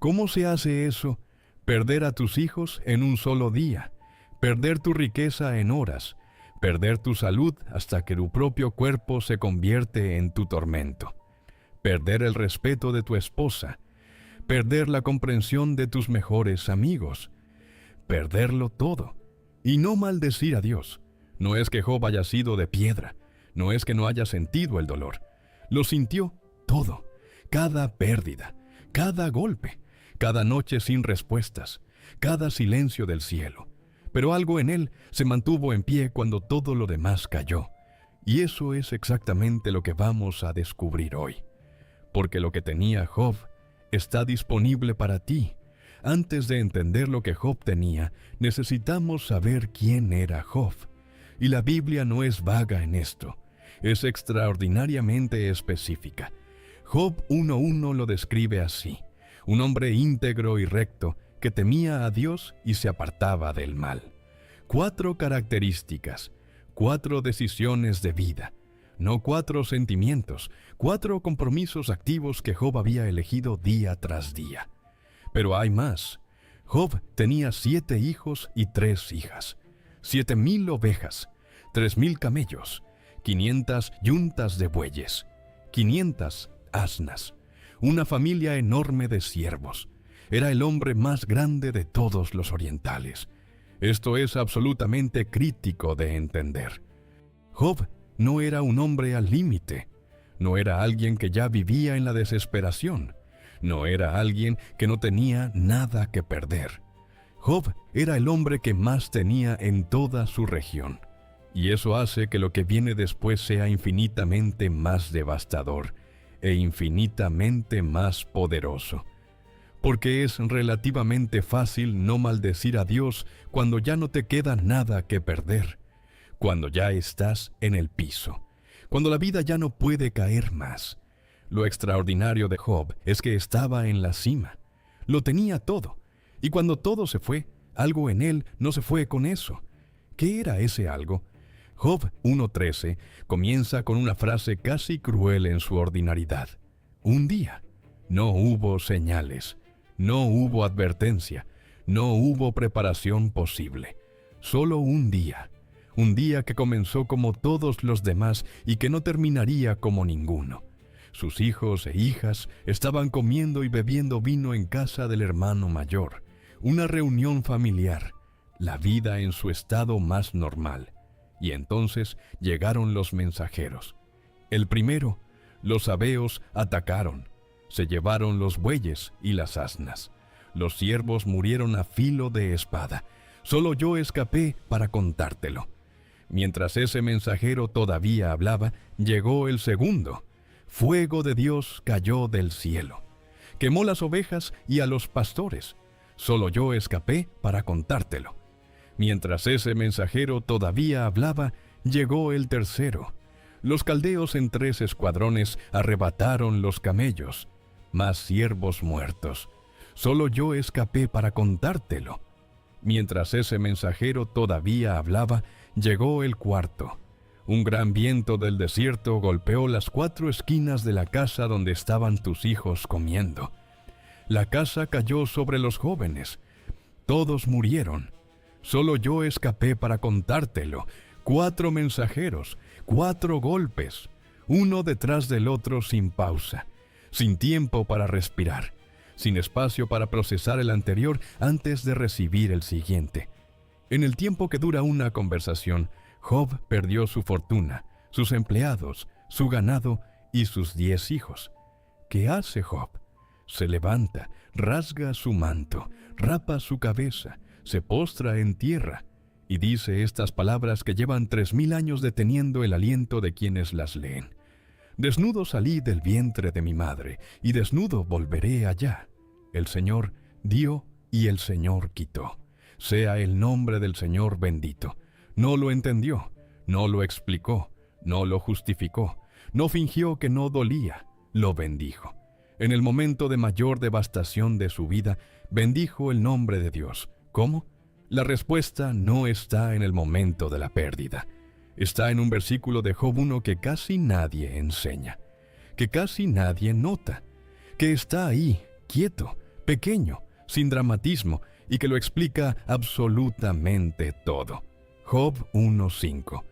¿Cómo se hace eso? Perder a tus hijos en un solo día, perder tu riqueza en horas, perder tu salud hasta que tu propio cuerpo se convierte en tu tormento, perder el respeto de tu esposa, perder la comprensión de tus mejores amigos, perderlo todo. Y no maldecir a Dios. No es que Job haya sido de piedra, no es que no haya sentido el dolor. Lo sintió todo, cada pérdida, cada golpe, cada noche sin respuestas, cada silencio del cielo. Pero algo en él se mantuvo en pie cuando todo lo demás cayó. Y eso es exactamente lo que vamos a descubrir hoy. Porque lo que tenía Job está disponible para ti. Antes de entender lo que Job tenía, necesitamos saber quién era Job. Y la Biblia no es vaga en esto, es extraordinariamente específica. Job 1:1 lo describe así: un hombre íntegro y recto que temía a Dios y se apartaba del mal. 4 características, 4 decisiones de vida, no 4 sentimientos, 4 compromisos activos que Job había elegido día tras día. Pero hay más. Job tenía 7 hijos y 3 hijas, 7,000 ovejas, 3,000 camellos, 500 yuntas de bueyes, 500 asnas, una familia enorme de siervos. Era el hombre más grande de todos los orientales. Esto es absolutamente crítico de entender. Job no era un hombre al límite. No era alguien que ya vivía en la desesperación. No era alguien que no tenía nada que perder. Job era el hombre que más tenía en toda su región. Y eso hace que lo que viene después sea infinitamente más devastador e infinitamente más poderoso. Porque es relativamente fácil no maldecir a Dios cuando ya no te queda nada que perder, cuando ya estás en el piso, cuando la vida ya no puede caer más. Lo extraordinario de Job es que estaba en la cima, lo tenía todo, y cuando todo se fue, algo en él no se fue con eso. ¿Qué era ese algo? Job 1:13 comienza con una frase casi cruel en su ordinariedad. Un día. No hubo señales, no hubo advertencia, no hubo preparación posible. Solo un día que comenzó como todos los demás y que no terminaría como ninguno. Sus hijos e hijas estaban comiendo y bebiendo vino en casa del hermano mayor. Una reunión familiar, la vida en su estado más normal. Y entonces llegaron los mensajeros. El primero, los sabeos atacaron. Se llevaron los bueyes y las asnas. Los siervos murieron a filo de espada. Solo yo escapé para contártelo. Mientras ese mensajero todavía hablaba, llegó el segundo. Fuego de Dios cayó del cielo. Quemó las ovejas y a los pastores. Solo yo escapé para contártelo. Mientras ese mensajero todavía hablaba, llegó el tercero. Los caldeos en 3 escuadrones arrebataron los camellos. Más siervos muertos. Solo yo escapé para contártelo. Mientras ese mensajero todavía hablaba, llegó el cuarto. Un gran viento del desierto golpeó las 4 esquinas de la casa donde estaban tus hijos comiendo. La casa cayó sobre los jóvenes. Todos murieron. Solo yo escapé para contártelo. 4 mensajeros, 4 golpes, uno detrás del otro sin pausa, sin tiempo para respirar, sin espacio para procesar el anterior antes de recibir el siguiente. En el tiempo que dura una conversación, Job perdió su fortuna, sus empleados, su ganado y sus 10 hijos. ¿Qué hace Job? Se levanta, rasga su manto, rapa su cabeza, se postra en tierra y dice estas palabras que llevan 3,000 años deteniendo el aliento de quienes las leen. Desnudo salí del vientre de mi madre, y desnudo volveré allá. El Señor dio y el Señor quitó. Sea el nombre del Señor bendito. No lo entendió, no lo explicó, no lo justificó, no fingió que no dolía, lo bendijo. En el momento de mayor devastación de su vida, bendijo el nombre de Dios. ¿Cómo? La respuesta no está en el momento de la pérdida. Está en un versículo de Job 1 que casi nadie enseña, que casi nadie nota, que está ahí, quieto, pequeño, sin dramatismo, y que lo explica absolutamente todo. Job 1:5.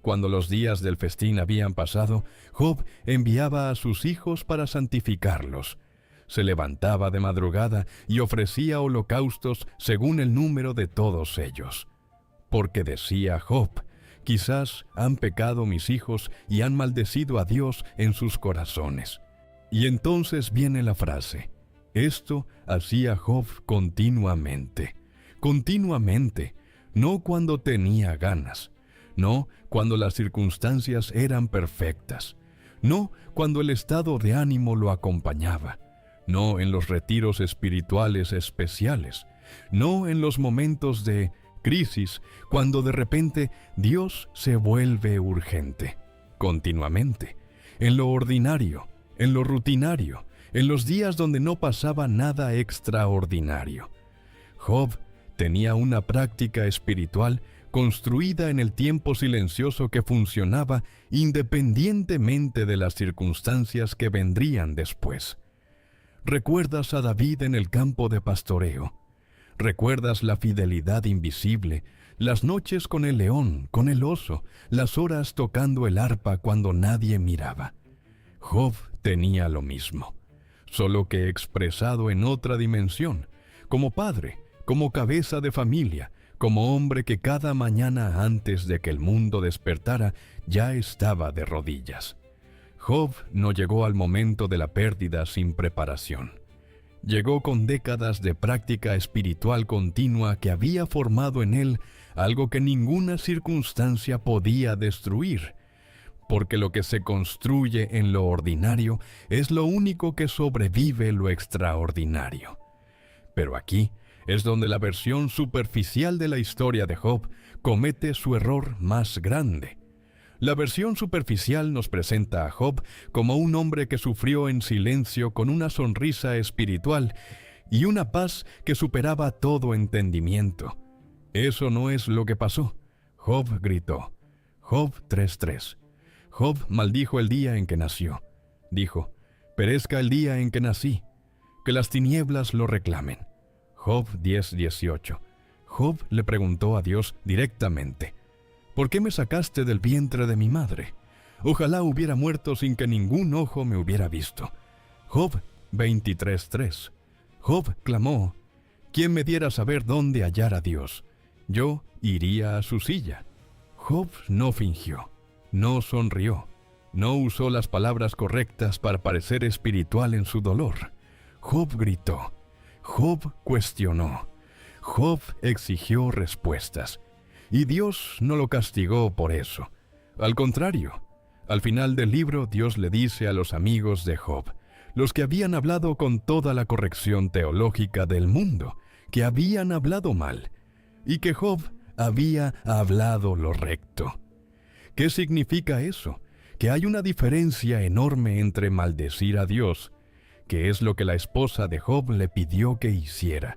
Cuando los días del festín habían pasado, Job enviaba a sus hijos para santificarlos. Se levantaba de madrugada y ofrecía holocaustos según el número de todos ellos. Porque decía Job: quizás han pecado mis hijos y han maldecido a Dios en sus corazones. Y entonces viene la frase: esto hacía Job continuamente, no cuando tenía ganas, no cuando las circunstancias eran perfectas, no cuando el estado de ánimo lo acompañaba, no en los retiros espirituales especiales, no en los momentos de crisis, cuando de repente Dios se vuelve urgente, continuamente, en lo ordinario, en lo rutinario, en los días donde no pasaba nada extraordinario. Job tenía una práctica espiritual construida en el tiempo silencioso que funcionaba independientemente de las circunstancias que vendrían después. ¿Recuerdas a David en el campo de pastoreo? ¿Recuerdas la fidelidad invisible, las noches con el león, con el oso, las horas tocando el arpa cuando nadie miraba? Job tenía lo mismo, solo que expresado en otra dimensión, como padre, como cabeza de familia, como hombre que cada mañana antes de que el mundo despertara ya estaba de rodillas. Job no llegó al momento de la pérdida sin preparación. Llegó con décadas de práctica espiritual continua que había formado en él algo que ninguna circunstancia podía destruir, porque lo que se construye en lo ordinario es lo único que sobrevive lo extraordinario. Pero aquí es donde la versión superficial de la historia de Job comete su error más grande. La versión superficial nos presenta a Job como un hombre que sufrió en silencio con una sonrisa espiritual y una paz que superaba todo entendimiento. Eso no es lo que pasó. Job gritó. Job 3:3. Job maldijo el día en que nació. Dijo: perezca el día en que nací, que las tinieblas lo reclamen. Job 10:18. Job le preguntó a Dios directamente: ¿por qué me sacaste del vientre de mi madre? Ojalá hubiera muerto sin que ningún ojo me hubiera visto. Job 23:3. Job clamó: ¿quién me diera saber dónde hallar a Dios? Yo iría a su silla. Job no fingió, no sonrió, no usó las palabras correctas para parecer espiritual en su dolor. Job gritó. Job cuestionó. Job exigió respuestas. Y Dios no lo castigó por eso. Al contrario, al final del libro Dios le dice a los amigos de Job, los que habían hablado con toda la corrección teológica del mundo, que habían hablado mal, y que Job había hablado lo recto. ¿Qué significa eso? Que hay una diferencia enorme entre maldecir a Dios, que es lo que la esposa de Job le pidió que hiciera,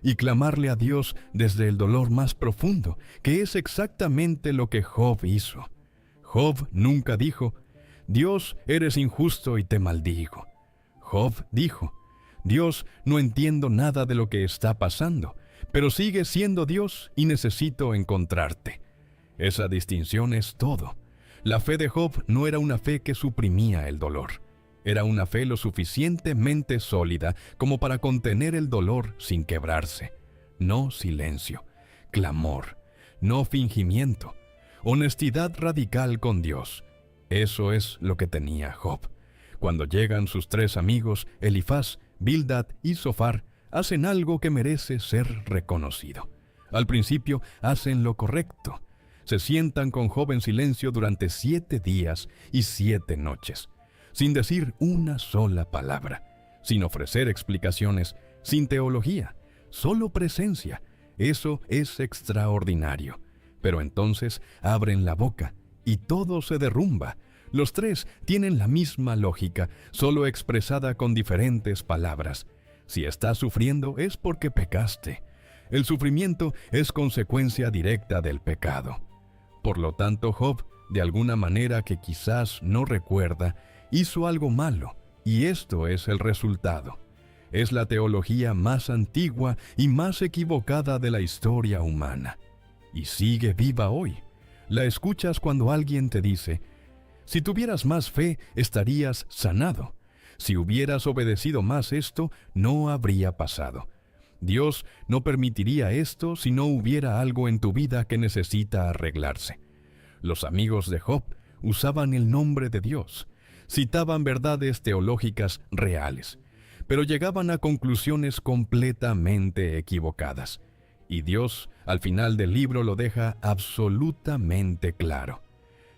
y clamarle a Dios desde el dolor más profundo, que es exactamente lo que Job hizo. Job nunca dijo: Dios, eres injusto y te maldigo. Job dijo: Dios, no entiendo nada de lo que está pasando, pero sigues siendo Dios y necesito encontrarte. Esa distinción es todo. La fe de Job no era una fe que suprimía el dolor. Era una fe lo suficientemente sólida como para contener el dolor sin quebrarse. No silencio, clamor, no fingimiento, honestidad radical con Dios. Eso es lo que tenía Job. Cuando llegan sus tres amigos, Elifaz, Bildad y Zofar, hacen algo que merece ser reconocido. Al principio hacen lo correcto. Se sientan con Job en silencio durante 7 días y 7 noches. Sin decir una sola palabra, sin ofrecer explicaciones, sin teología, solo presencia. Eso es extraordinario. Pero entonces abren la boca y todo se derrumba. Los tres tienen la misma lógica, solo expresada con diferentes palabras. Si estás sufriendo es porque pecaste. El sufrimiento es consecuencia directa del pecado. Por lo tanto, Job, de alguna manera que quizás no recuerda, hizo algo malo, y esto es el resultado. Es la teología más antigua y más equivocada de la historia humana. Y sigue viva hoy. La escuchas cuando alguien te dice: si tuvieras más fe, estarías sanado. Si hubieras obedecido más esto, no habría pasado. Dios no permitiría esto si no hubiera algo en tu vida que necesita arreglarse. Los amigos de Job usaban el nombre de Dios, citaban verdades teológicas reales, pero llegaban a conclusiones completamente equivocadas. Y Dios, al final del libro, lo deja absolutamente claro.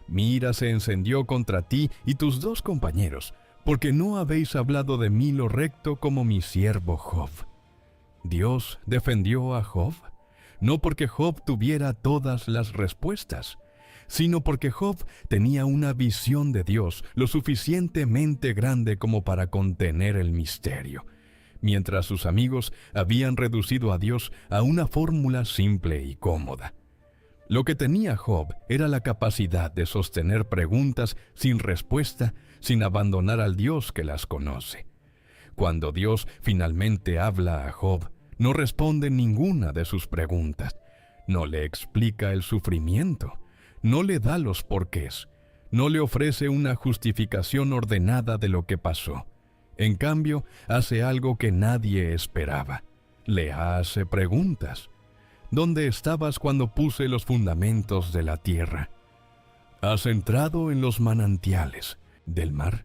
Mi ira se encendió contra ti y tus 2 compañeros, porque no habéis hablado de mí lo recto como mi siervo Job. ¿Dios defendió a Job? No porque Job tuviera todas las respuestas, sino porque Job tenía una visión de Dios lo suficientemente grande como para contener el misterio, mientras sus amigos habían reducido a Dios a una fórmula simple y cómoda. Lo que tenía Job era la capacidad de sostener preguntas sin respuesta, sin abandonar al Dios que las conoce. Cuando Dios finalmente habla a Job, no responde ninguna de sus preguntas, no le explica el sufrimiento, no le da los porqués, no le ofrece una justificación ordenada de lo que pasó. En cambio, hace algo que nadie esperaba. Le hace preguntas. ¿Dónde estabas cuando puse los fundamentos de la tierra? ¿Has entrado en los manantiales del mar?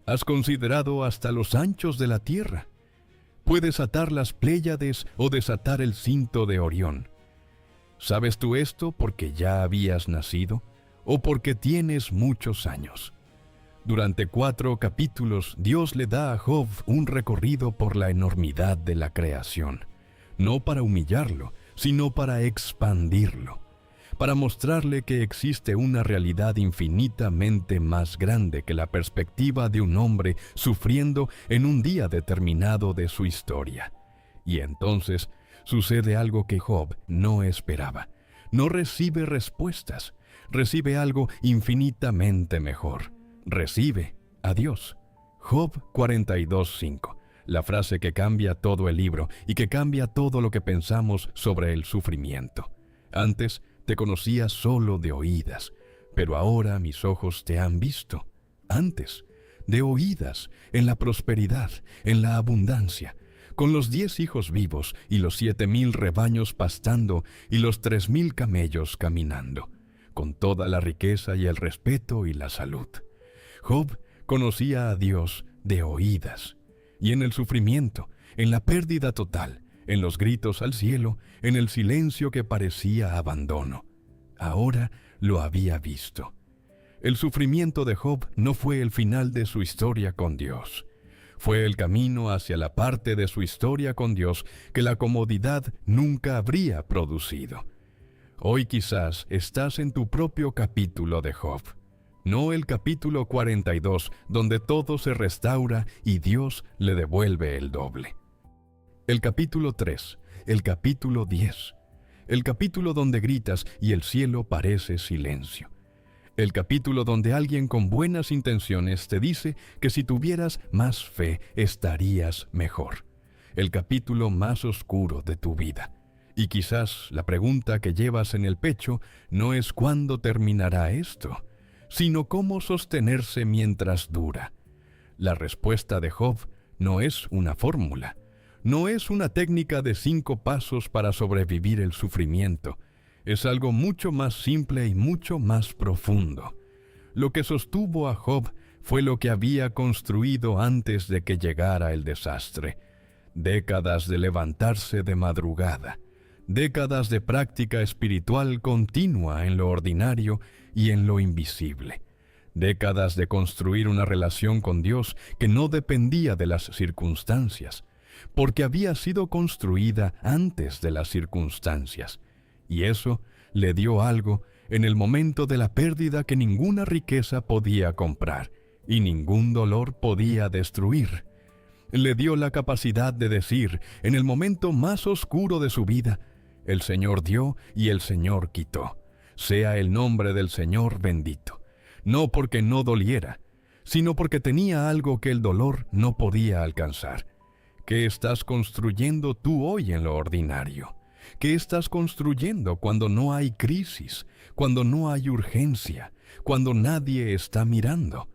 ¿Has considerado hasta los anchos de la tierra? ¿Puedes atar las Pléyades o desatar el cinto de Orión? ¿Sabes tú esto porque ya habías nacido o porque tienes muchos años? Durante 4 capítulos, Dios le da a Job un recorrido por la enormidad de la creación, no para humillarlo, sino para expandirlo, para mostrarle que existe una realidad infinitamente más grande que la perspectiva de un hombre sufriendo en un día determinado de su historia. Y entonces sucede algo que Job no esperaba. No recibe respuestas, recibe algo infinitamente mejor. Recibe a Dios. Job 42:5. La frase que cambia todo el libro y que cambia todo lo que pensamos sobre el sufrimiento. Antes te conocía solo de oídas, pero ahora mis ojos te han visto. Antes, de oídas, en la prosperidad, en la abundancia, con los 10 hijos vivos y los 7,000 rebaños pastando y los 3,000 camellos caminando, con toda la riqueza y el respeto y la salud. Job conocía a Dios de oídas. Y en el sufrimiento, en la pérdida total, en los gritos al cielo, en el silencio que parecía abandono, ahora lo había visto. El sufrimiento de Job no fue el final de su historia con Dios. Fue el camino hacia la parte de su historia con Dios que la comodidad nunca habría producido. Hoy quizás estás en tu propio capítulo de Job. No el capítulo 42, donde todo se restaura y Dios le devuelve el doble. El capítulo 3, el capítulo 10, el capítulo donde gritas y el cielo parece silencio. El capítulo donde alguien con buenas intenciones te dice que si tuvieras más fe estarías mejor. El capítulo más oscuro de tu vida. Y quizás la pregunta que llevas en el pecho no es ¿cuándo terminará esto?, sino cómo sostenerse mientras dura. La respuesta de Job no es una fórmula, no es una técnica de 5 pasos para sobrevivir el sufrimiento. Es algo mucho más simple y mucho más profundo. Lo que sostuvo a Job fue lo que había construido antes de que llegara el desastre. Décadas de levantarse de madrugada, décadas de práctica espiritual continua en lo ordinario y en lo invisible. Décadas de construir una relación con Dios que no dependía de las circunstancias, porque había sido construida antes de las circunstancias. Y eso le dio algo en el momento de la pérdida que ninguna riqueza podía comprar y ningún dolor podía destruir. Le dio la capacidad de decir, en el momento más oscuro de su vida, el Señor dio y el Señor quitó. Sea el nombre del Señor bendito. No porque no doliera, sino porque tenía algo que el dolor no podía alcanzar. ¿Qué estás construyendo tú hoy en lo ordinario? ¿Qué estás construyendo cuando no hay crisis, cuando no hay urgencia, cuando nadie está mirando?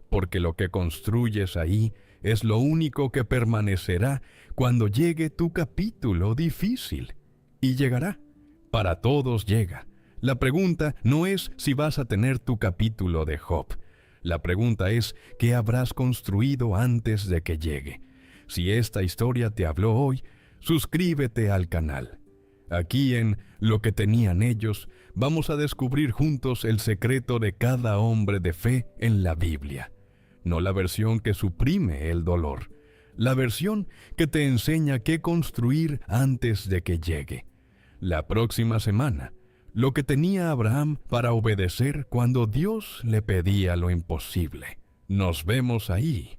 Porque lo que construyes ahí es lo único que permanecerá cuando llegue tu capítulo difícil. Y llegará. Para todos llega. La pregunta no es si vas a tener tu capítulo de Job. La pregunta es qué habrás construido antes de que llegue. Si esta historia te habló hoy, suscríbete al canal. Aquí en Lo que tenían ellos, vamos a descubrir juntos el secreto de cada hombre de fe en la Biblia. No la versión que suprime el dolor, la versión que te enseña qué construir antes de que llegue. La próxima semana, lo que tenía Abraham para obedecer cuando Dios le pedía lo imposible. Nos vemos ahí.